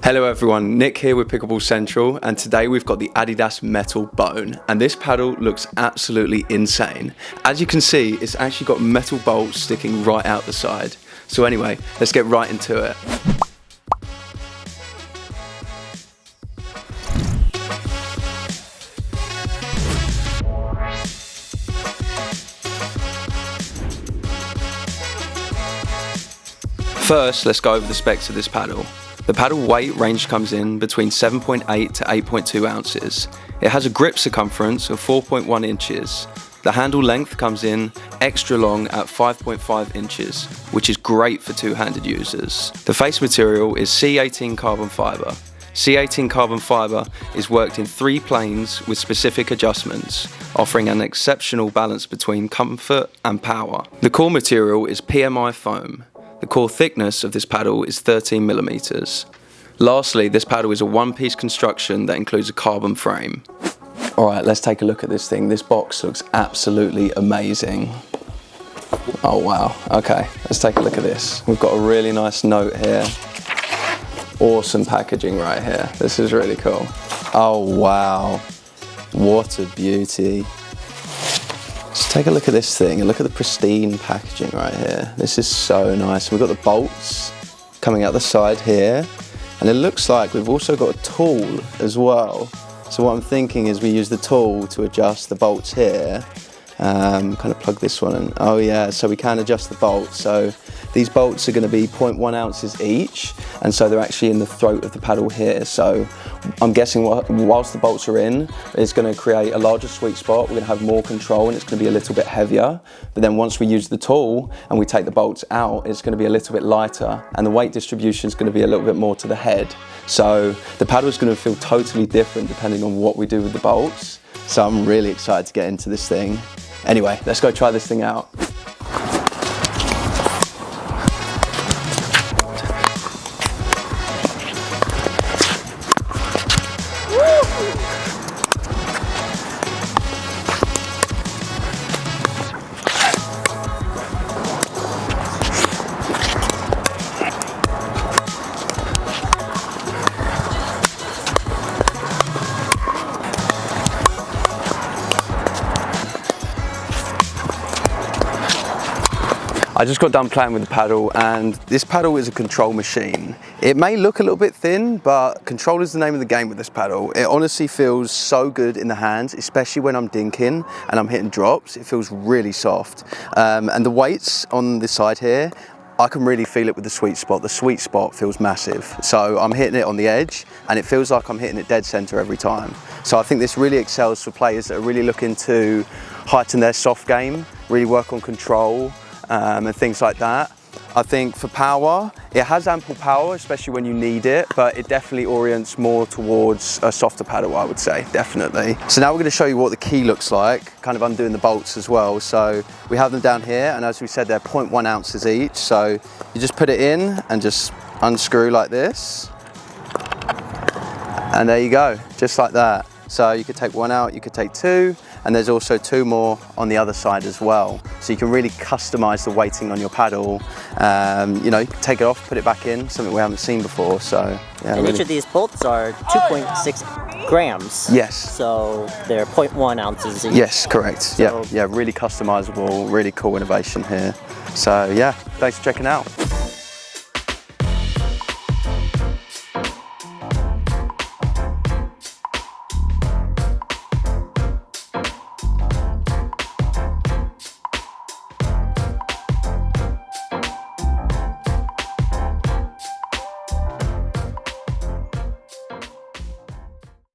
Hello everyone, Nick here with Pickleball Central, and today we've got the Adidas Metalbone, and this paddle looks absolutely insane. As you can see, it's actually got metal bolts sticking right out the side. So anyway, let's get right into it. First, let's go over the specs of this paddle. The paddle weight range comes in between 7.8 to 8.2 ounces. It has a grip circumference of 4.1 inches. The handle length comes in extra long at 5.5 inches, which is great for two-handed users. The face material is C18 carbon fiber. C18 carbon fiber is worked in 3 planes with specific adjustments, offering an exceptional balance between comfort and power. The core material is PMI foam. The core thickness of this paddle is 13 millimeters. Lastly, this paddle is a one-piece construction that includes a carbon frame. Alright, let's take a look at this thing. This box looks absolutely amazing. Oh wow, okay, let's take a look at this. We've got a really nice note here. Awesome packaging right here. This is really cool. Oh wow, what a beauty. Just take a look at this thing and look at the pristine packaging right here. This is so nice. We've got the bolts coming out the side here, and it looks like we've also got a tool as well. So what I'm thinking is we use the tool to adjust the bolts here. Kind of plug this one in. Oh yeah, so we can adjust the bolts. So these bolts are going to be 0.1 ounces each, and so they're actually in the throat of the paddle here. So I'm guessing whilst the bolts are in, it's going to create a larger sweet spot. We're going to have more control and it's going to be a little bit heavier. But then once we use the tool and we take the bolts out, it's going to be a little bit lighter, and the weight distribution is going to be a little bit more to the head. So the paddle is going to feel totally different depending on what we do with the bolts. So I'm really excited to get into this thing. Anyway, let's go try this thing out. I just got done playing with the paddle, and this paddle is a control machine. It may look a little bit thin, but control is the name of the game with this paddle. It honestly feels so good in the hands, especially when I'm dinking and I'm hitting drops. It feels really soft. And the weights on the side here, I can really feel it with the sweet spot. The sweet spot feels massive. So I'm hitting it on the edge, and it feels like I'm hitting it dead center every time. So I think this really excels for players that are really looking to heighten their soft game, really work on control, and things like that. I think for power, it has ample power, especially when you need it, but it definitely orients more towards a softer paddle, I would say, definitely. So now we're going to show you what the key looks like, kind of undoing the bolts as well. So we have them down here, and as we said, they're 0.1 ounces each. So you just put it in and just unscrew like this. And there you go, just like that. So you could take one out, you could take 2, and there's also 2 more on the other side as well. So you can really customize the weighting on your paddle. You know, you can take it off, put it back in, something we haven't seen before. So yeah. And each of these bolts are 2.6 grams. Yes. So they're 0.1 ounces each. Yes, correct. So yeah, really customizable, really cool innovation here. So yeah, thanks for checking out.